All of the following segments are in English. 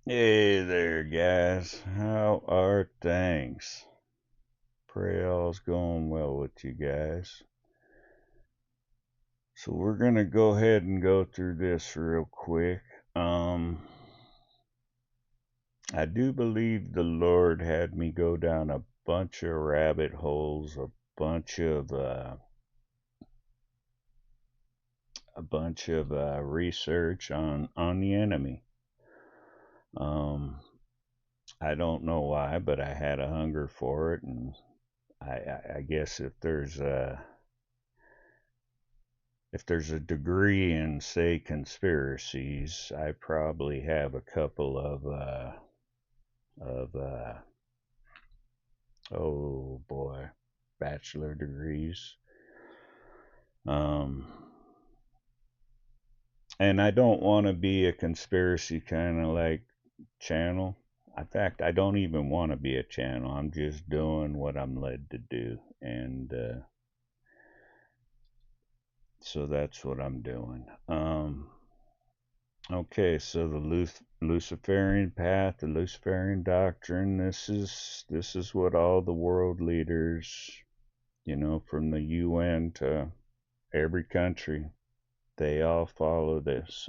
Hey there, guys. How are things? Pray all's going well with you guys. So we're gonna go ahead and go through this real quick. Um, I do believe the Lord had me go down a bunch of rabbit holes, a bunch of research on the enemy. Um, I don't know why, but I had a hunger for it, and I guess if there's a degree in, say, conspiracies, I probably have a couple of oh boy, bachelor degrees. Um, and I don't want to be a conspiracy kind of like channel. In fact, I don't even want to be a channel. I'm just doing what I'm led to do, and so that's what I'm doing. Okay, so the Luciferian path, the Luciferian doctrine. This is what all the world leaders, from the UN to every country, they all follow this.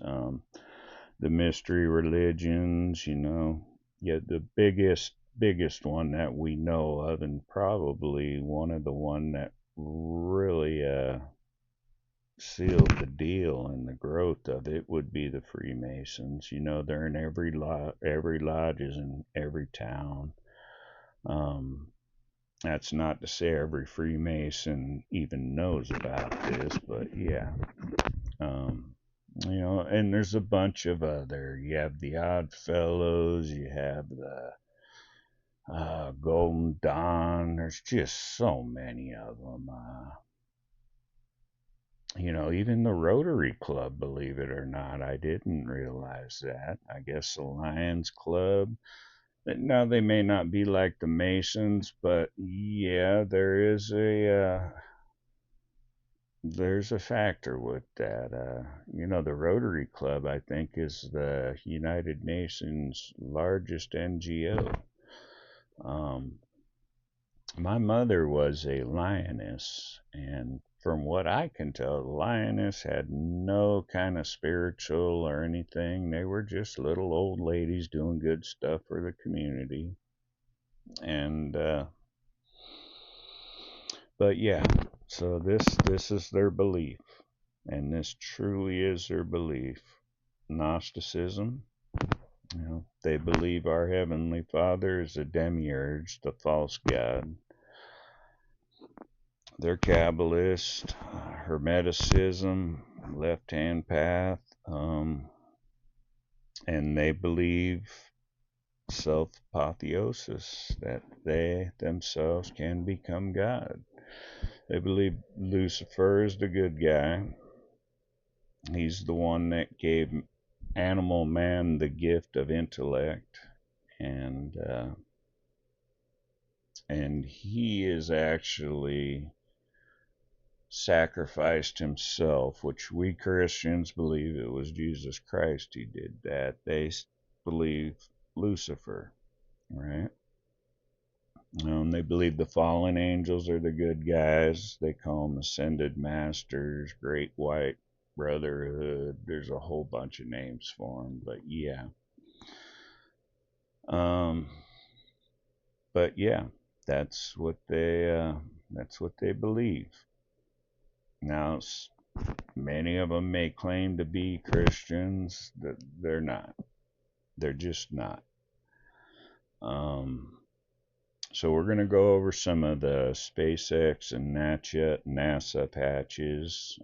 The mystery religions, yeah, the biggest one that we know of, and probably one of the one that really sealed the deal and the growth of it would be the Freemasons. They're in every lodge is in every town. Um, that's not to say every Freemason even knows about this, but yeah. Um, and there's a bunch of other. You have the Odd Fellows, you have the Golden Dawn. There's just so many of them. Even the Rotary Club, believe it or not, I didn't realize that. I guess the Lions Club. Now they may not be like the Masons, but yeah, there's a factor with that. The Rotary Club, I think, is the United Nations largest NGO. Um, my mother was a lioness, and from what I can tell, the lioness had no kind of spiritual or anything. They were just little old ladies doing good stuff for the community. And but yeah, so this is their belief, and this truly is their belief. Gnosticism, they believe our heavenly Father is a demiurge, the false god. They're Kabbalist, Hermeticism, left hand path, and they believe self apotheosis, that they themselves can become God. They believe Lucifer is the good guy. He's the one that gave animal man the gift of intellect, and he is actually sacrificed himself, which we Christians believe it was Jesus Christ who did that. They believe Lucifer, right? They believe the fallen angels are the good guys. They call them ascended masters, great white brotherhood. There's a whole bunch of names for them, but yeah. Um, but yeah, that's what they believe. Now, many of them may claim to be Christians. That they're not. They're just not. Um, so we're going to go over some of the SpaceX and NASA patches.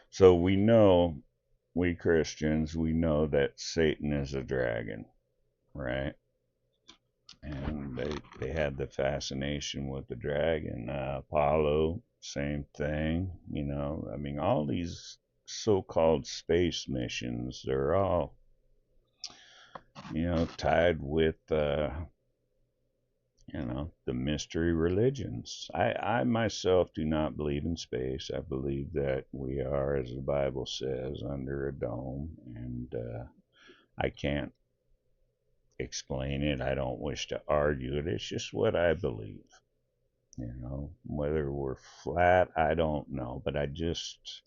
So we Christians, we know that Satan is a dragon, right? And they had the fascination with the dragon. Apollo, same thing. I mean, all these so-called space missions, they're all, tied with, the mystery religions. I myself do not believe in space. I believe that we are, as the Bible says, under a dome, and I can't explain it. I don't wish to argue it. It's just what I believe. Whether we're flat, I don't know. But I just,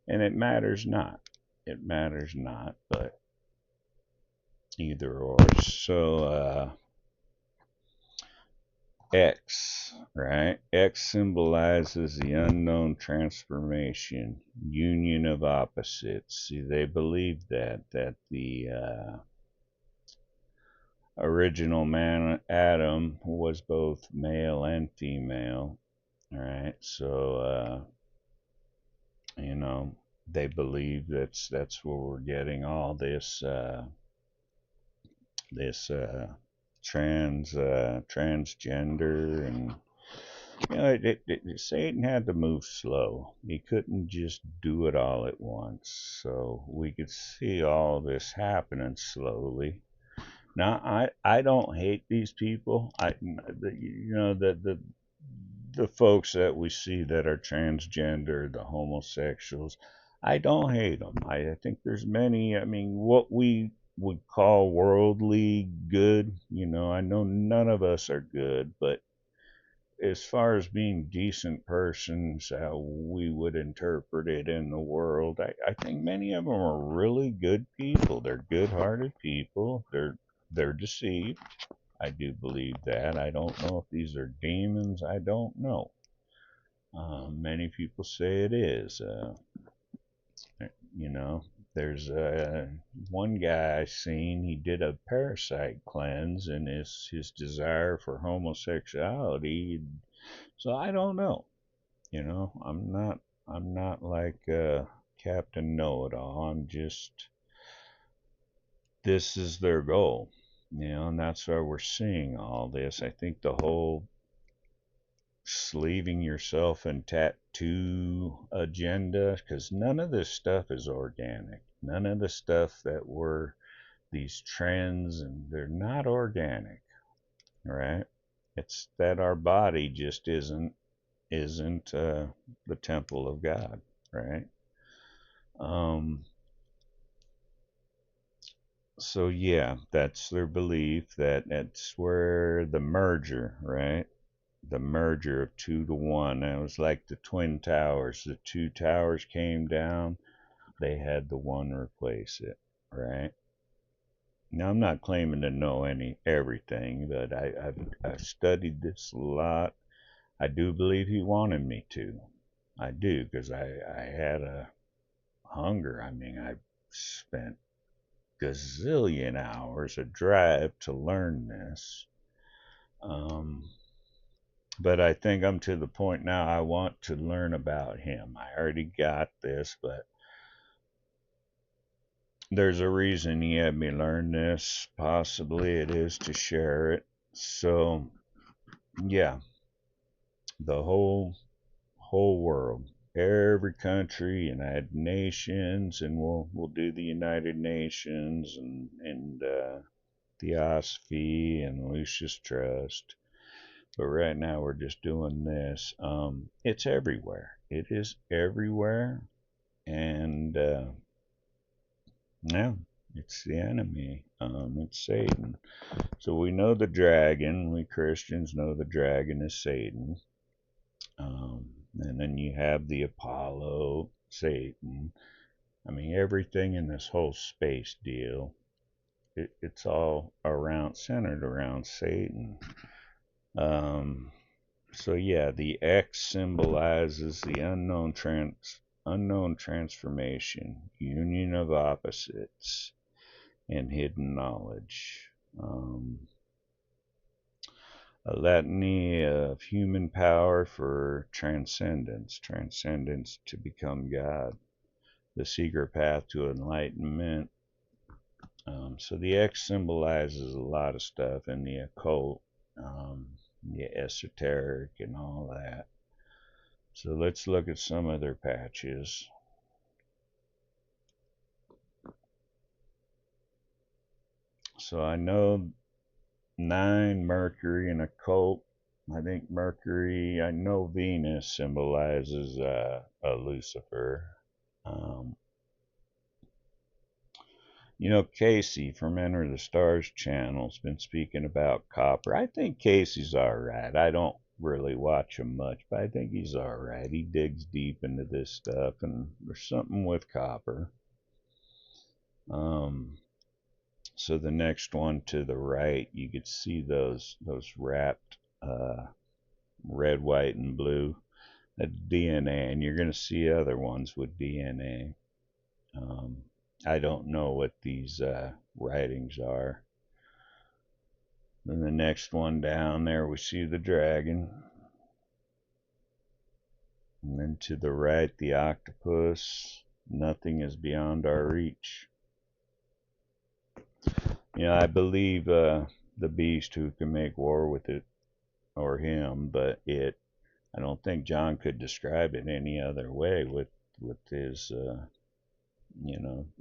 and it matters not. It matters not, but either or. So, X, right? X symbolizes the unknown transformation, union of opposites. See, they believe that the original man, Adam, was both male and female, right? So, they believe that's where we're getting all this transgender and Satan had to move slow. He couldn't just do it all at once. So we could see all this happening slowly. Now, I don't hate these people. The folks that we see that are transgender, the homosexuals, I don't hate them. I think there's many. I mean, what we would call worldly good. I know none of us are good, but as far as being decent persons, how we would interpret it in the world, I think many of them are really good people. They're good-hearted people. They're deceived. I do believe that. I don't know if these are demons. I don't know. Many people say it is. You know, there's one guy I seen. He did a parasite cleanse, and his desire for homosexuality. So I don't know. I'm not like Captain Know-It-All. I'm just, this is their goal. And that's why we're seeing all this. I think the whole sleeving yourself and tattoo agenda, because none of this stuff is organic. None of the stuff that were these trends, and they're not organic, right? It's that our body just isn't the temple of God, right? Um, so yeah, that's their belief that that's where the merger, right? The merger of 2 to 1. And it was like the Twin Towers. The 2 towers came down, they had the one replace it, right? Now I'm not claiming to know everything, but I've studied this a lot. I do believe he wanted me to. I do, because I had a hunger. I mean, I spent gazillion hours of drive to learn this. But I think I'm to the point now I want to learn about him. I already got this, but there's a reason he had me learn this. Possibly it is to share it. So, yeah, the whole world, every country, United Nations, and we'll do the United Nations and Theosophy and Lucius Trust. But right now we're just doing this. It's everywhere. It is everywhere, and yeah, it's the enemy. It's Satan. So we know the dragon. We Christians know the dragon is Satan. And then you have the Apollo, Satan. I mean, everything in this whole space deal, it's all centered around Satan. So yeah, the X symbolizes the unknown transformation, union of opposites, and hidden knowledge. A litany of human power for transcendence to become God, the secret path to enlightenment. So the X symbolizes a lot of stuff in the occult, the esoteric, and all that. So let's look at some of their patches. So I know 9 Mercury in occult. I think Mercury, I know Venus symbolizes a Lucifer. You know, Casey from Enter the Stars channel's been speaking about copper. I think Casey's all right. I don't really watch him much, but I think he's all right. He digs deep into this stuff, and there's something with copper. Um, so the next one to the right, you could see those wrapped red, white, and blue. That's DNA, and you're going to see other ones with DNA. I don't know what these writings are. Then the next one down there, we see the dragon. And then to the right, the octopus. Nothing is beyond our reach. You know, I believe the beast who can make war with it, or him, but I don't think John could describe it any other way with his,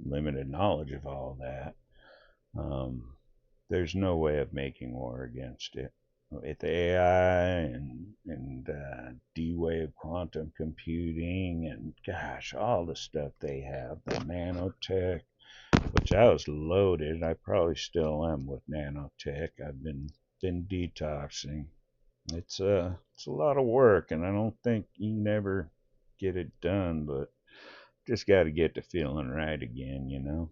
limited knowledge of all that. Um, there's no way of making war against it. With AI and D-wave quantum computing and gosh, all the stuff they have, the nanotech, which I was loaded. I probably still am with nanotech. I've been detoxing. It's a lot of work, and I don't think you never get it done, but just got to get to feeling right again, you know.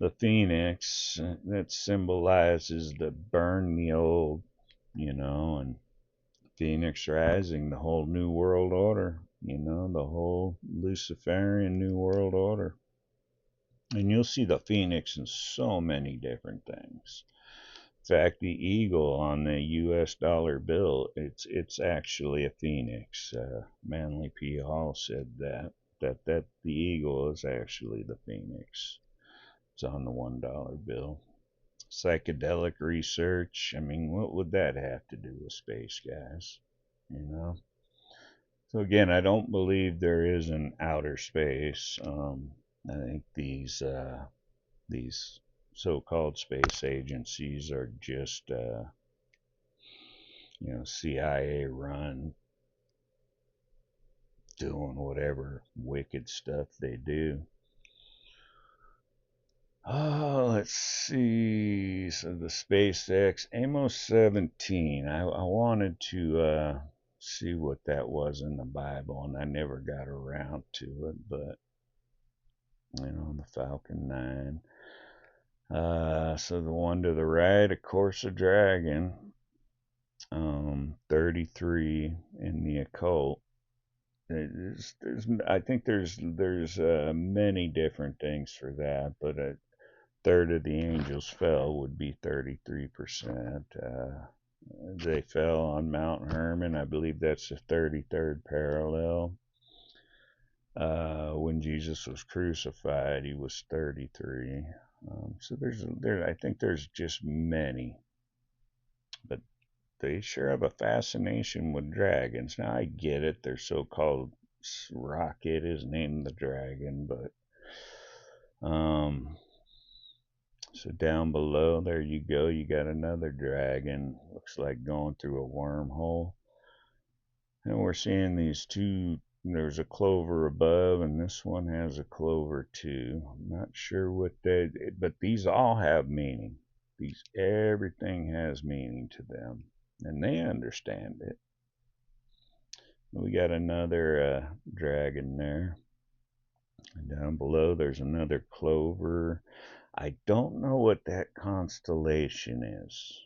The phoenix that symbolizes the burn the old, and phoenix rising, the whole new world order, the whole Luciferian new world order. And you'll see the phoenix in so many different things. In fact, the eagle on the U.S. dollar bill, it's actually a phoenix. Manly P. Hall said that the eagle is actually the phoenix. It's on the $1 bill. Psychedelic research. I mean, what would that have to do with space, guys? You know. So again, I don't believe there is an outer space. I think these so-called space agencies are just CIA run, doing whatever wicked stuff they do. Oh, let's see. So the SpaceX Amos 17. I wanted to see what that was in the Bible, and I never got around to it. But the Falcon 9. So the one to the right, of course, a dragon. 33 in the occult. I think there's many different things for that, but a third of the angels fell would be 33%. They fell on Mount Hermon. I believe that's the 33rd parallel. When Jesus was crucified, he was 33. So I think there's just many, but they sure have a fascination with dragons. Now I get it; their so-called rocket is named the dragon, but so down below, there you go. You got another dragon. Looks like going through a wormhole. And we're seeing these two. There's a clover above, and this one has a clover too. I'm not sure what but these all have meaning. Everything has meaning to them, and they understand it. We got another dragon there. And down below, there's another clover. I don't know what that constellation is.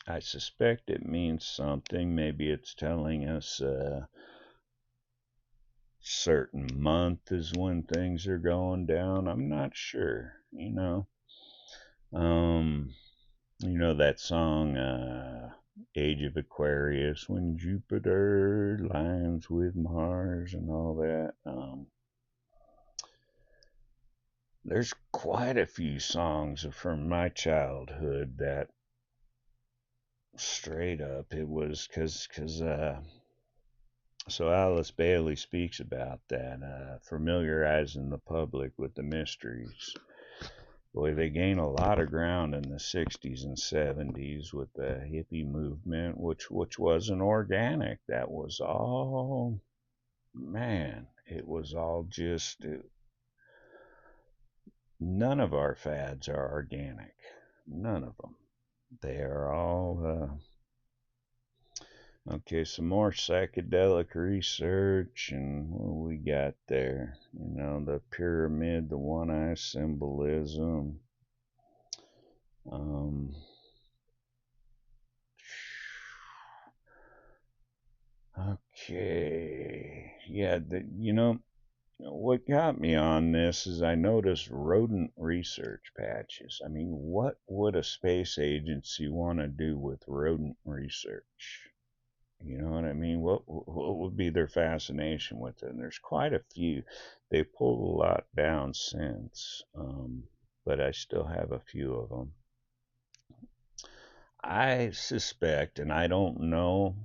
I suspect it means something. Maybe it's telling us a certain month is when things are going down. I'm not sure. That song, Age of Aquarius, when Jupiter lines with Mars and all that. There's quite a few songs from my childhood that straight up it was because so Alice Bailey speaks about that, familiarizing the public with the mysteries. Boy, they gained a lot of ground in the 60s and 70s with the hippie movement, which wasn't organic. That was all, man, it was all just None of our fads are organic. None of them. They are all okay. Some more psychedelic research, and what we got there? The pyramid, the one-eye symbolism. Um, okay, yeah. What got me on this is I noticed rodent research patches. I mean, what would a space agency want to do with rodent research? You know what I mean? What would be their fascination with it? And there's quite a few. They pulled a lot down since, but I still have a few of them. I suspect, and I don't know,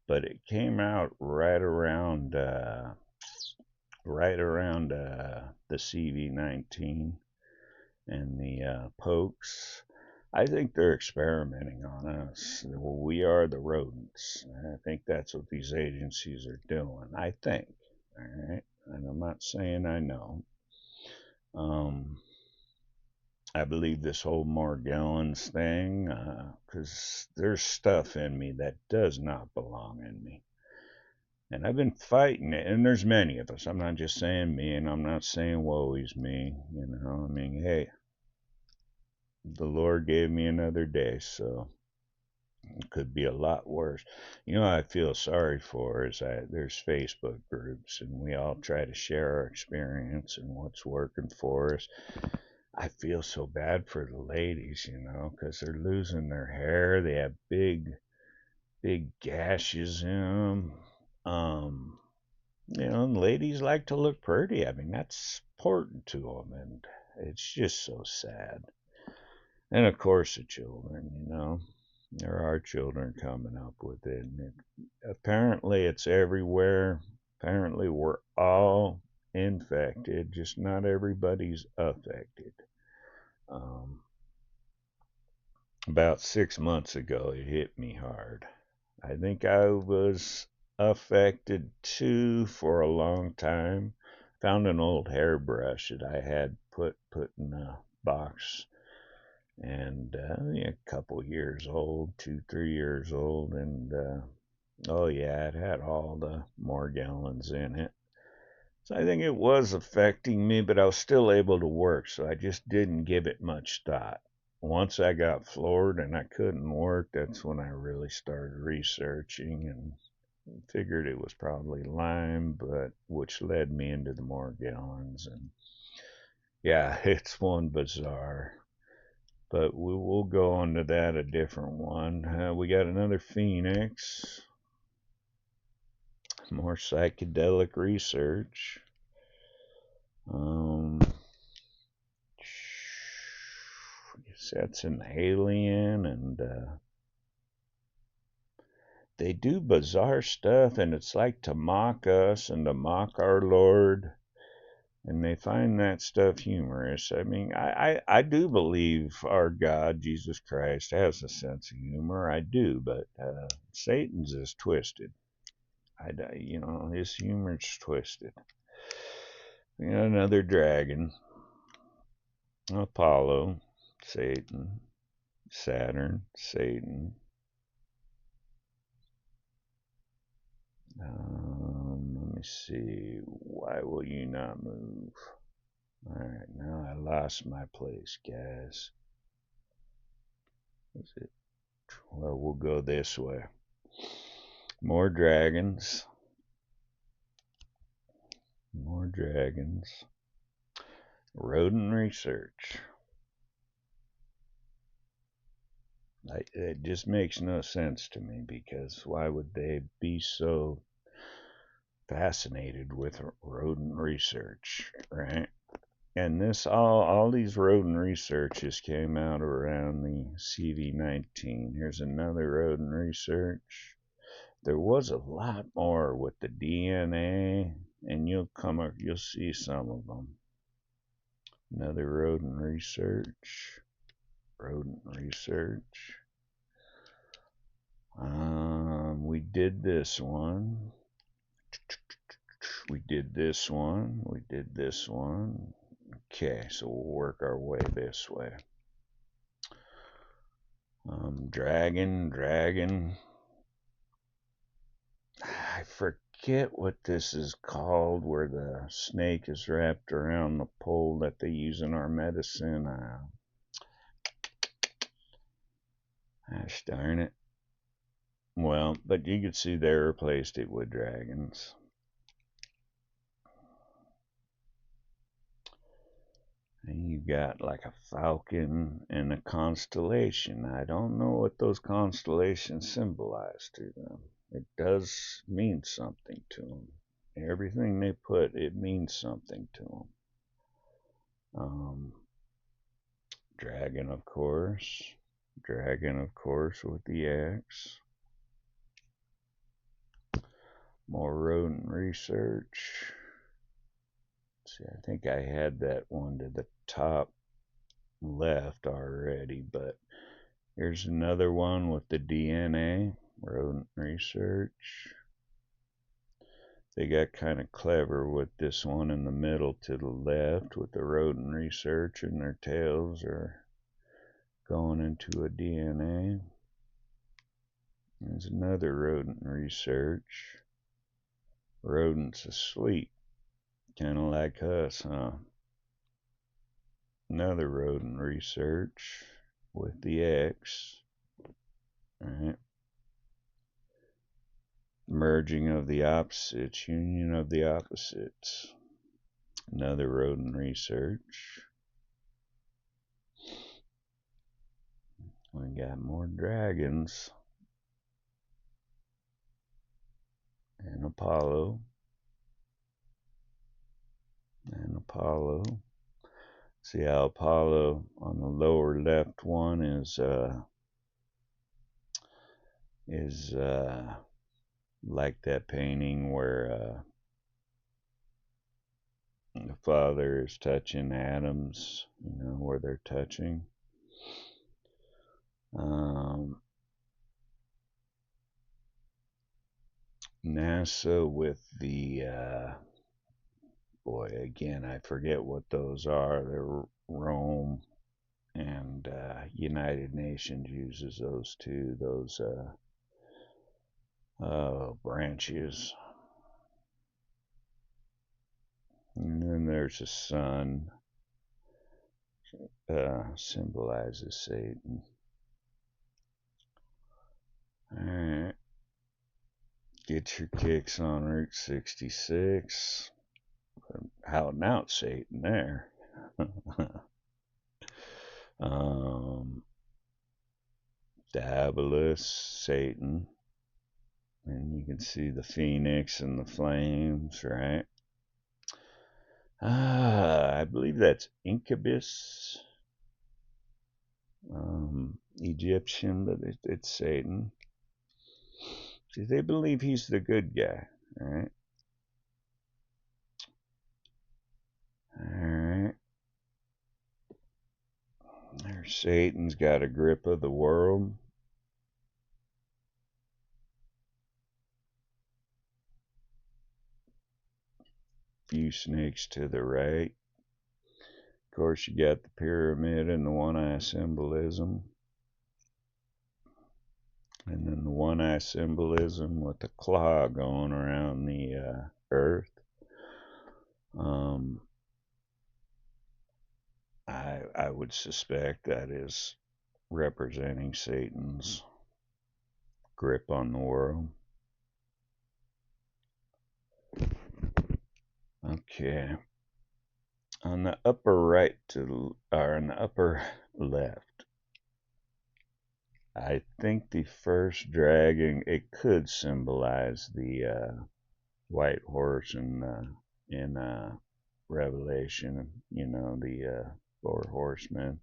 but it came out right around the CV-19 and the pokes. I think they're experimenting on us. Well, we are the rodents. I think that's what these agencies are doing. I think. All right. And I'm not saying I know. Um, I believe this whole Morgellons thing, because there's stuff in me that does not belong in me. And I've been fighting it, and there's many of us. I'm not just saying me, and I'm not saying woe is me. I mean, hey, the Lord gave me another day, so it could be a lot worse. I feel sorry for is there's Facebook groups, and we all try to share our experience and what's working for us. I feel so bad for the ladies, because they're losing their hair. They have big gashes in them. And ladies like to look pretty. I mean, that's important to them, and it's just so sad. And of course, the children. There are children coming up with it. And apparently, it's everywhere. Apparently, we're all infected, just not everybody's affected. Um, about 6 months ago, it hit me hard. I think I was affected too for a long time. Found an old hairbrush that I had put in a box, and yeah, a couple years old, 2, 3 years old, and oh yeah, it had all the Morgellons in it. So I think it was affecting me, but I was still able to work, so I just didn't give it much thought. Once I got floored and I couldn't work, that's when I really started researching and figured it was probably Lyme, but which led me into the Morgellons. And yeah, it's one bizarre. But we will go on to that a different one. We got another Phoenix, more psychedelic research. Um, that's an alien, and they do bizarre stuff, and it's like to mock us and to mock our Lord, and they find that stuff humorous. I mean, I do believe our God, Jesus Christ, has a sense of humor. I do, but Satan's is twisted. His humor's twisted. Another dragon, Apollo, Satan, Saturn, Satan. Let me see. Why will you not move? Alright, now I lost my place, guys. Is it? Well, we'll go this way. More dragons. More dragons. Rodent research. It just makes no sense to me because why would they be so fascinated with rodent research, right? And all these rodent researches came out around the CV-19. Here's another rodent research. There was a lot more with the DNA, and you'll see some of them. Another rodent research. Rodent research. We did this one. We did this one. We did this one. Okay, so we'll work our way this way. Dragon. I forget what this is called, where the snake is wrapped around the pole that they use in our medicine. Gosh darn it. Well, but you could see they replaced it with dragons. And you got like a falcon and a constellation. I don't know what those constellations symbolize to them. It does mean something to them. Everything they put, it means something to them. Dragon, of course. Dragon, of course, with the X. More rodent research. See, I think I had that one to the top left already, but here's another one with the DNA, rodent research. They got kind of clever with this one in the middle to the left with the rodent research, and their tails are going into a DNA. There's another rodent research. Rodents asleep, kind of like us, huh? Another rodent research with the X. All right. Merging of the opposites, union of the opposites. Another rodent research. We got more dragons. And Apollo. And Apollo. See how Apollo on the lower left one is like that painting where the father is touching atoms, where they're touching. NASA with the boy, again, I forget what those are. They're Rome, and United Nations uses those too. Those branches. And then there's a sun, symbolizes Satan. Alright. Get your kicks on Route 66. Howling out Satan there. Diabolus, Satan. And you can see the phoenix and the flames, right? I believe that's Incubus. Egyptian, but it's Satan. See, they believe he's the good guy, right? Alright. There's Satan's got a grip of the world. Few snakes to the right. Of course, you got the pyramid and the one-eye symbolism. And then the one-eye symbolism with the claw going around the earth. I would suspect that is representing Satan's grip on the world. Okay. On the upper right or on the upper left, I think the first dragon, it could symbolize the white horse in Revelation, the four horsemen.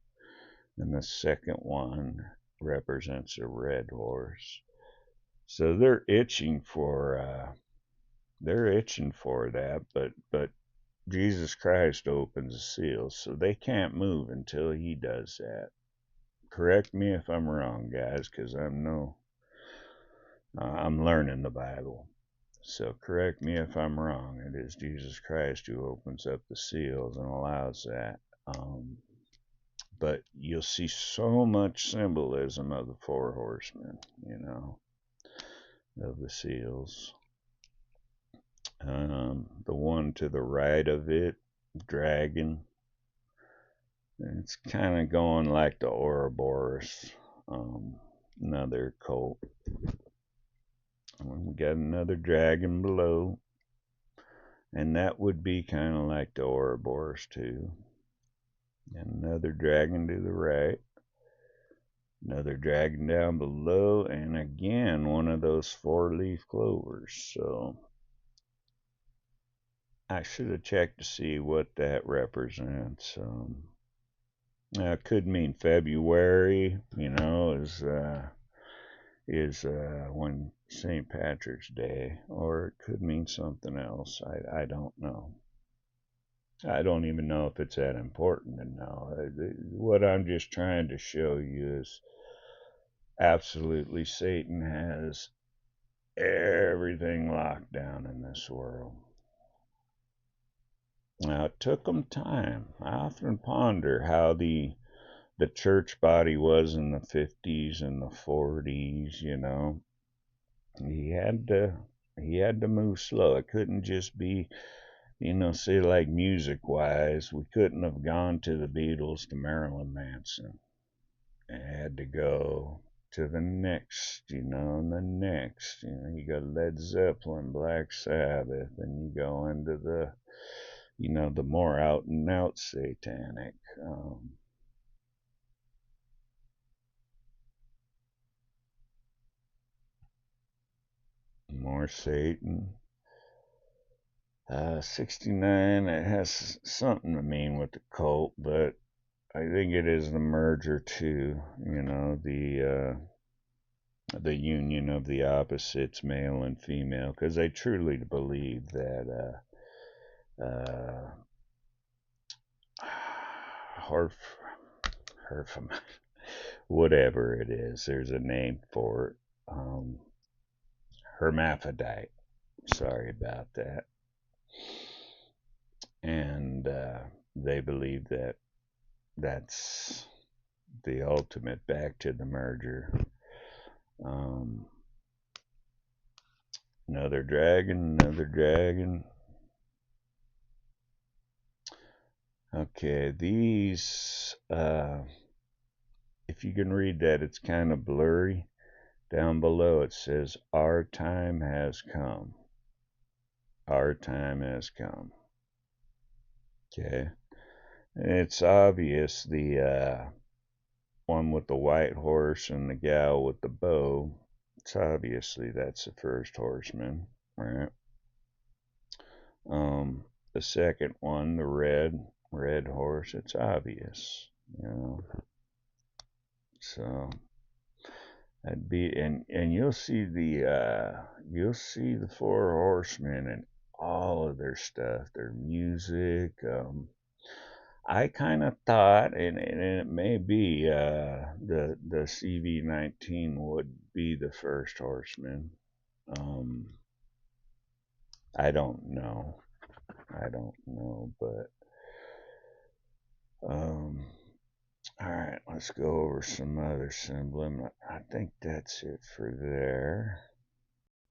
And the second one represents a red horse. So they're itching for that, but Jesus Christ opens the seals, so they can't move until he does that. Correct me if I'm wrong, guys, because I'm learning the Bible. So correct me if I'm wrong. It is Jesus Christ who opens up the seals and allows that. Um, but you'll see so much symbolism of the four horsemen, of the seals. The one to the right of it, dragon, it's kind of going like the Ouroboros, um, another cult. We got another dragon below, and that would be kind of like the Ouroboros too. And another dragon to the right, another dragon down below, and again one of those four-leaf clovers. So I should have checked to see what that represents. It could mean February, is when St. Patrick's Day, or it could mean something else. I don't know. I don't even know if it's that important to know. What I'm just trying to show you is absolutely Satan has everything locked down in this world. Now, it took him time. I often ponder how the church body was in the 50s and the 40s, He had to move slow. It couldn't just be, say like music wise, we couldn't have gone to the Beatles to Marilyn Manson. It had to go to the next, and the next. You go Led Zeppelin, Black Sabbath, and you go into the more out and out satanic. More Satan. 69, it has something to mean with the cult, but I think it is the merger too, the union of the opposites, male and female, because I truly believe that Horf, Herf, whatever it is, there's a name for it. Hermaphrodite. Sorry about that. And they believe that that's the ultimate back to the merger. Um, another dragon, another dragon. Okay, these, if you can read that, it's kind of blurry. Down below it says, Our time has come. Our time has come. Okay. And it's obvious the one with the white horse and the gal with the bow, it's obviously that's the first horseman, right? The second one, the red horse, it's obvious, you know. So that'd be, and you'll see the four horsemen and all of their stuff, their music. I kind of thought, and it may be, the CV-19 would be the first horseman. Um, I don't know. I don't know, but um, all right. Let's go over some other symbolism. I think that's it for there.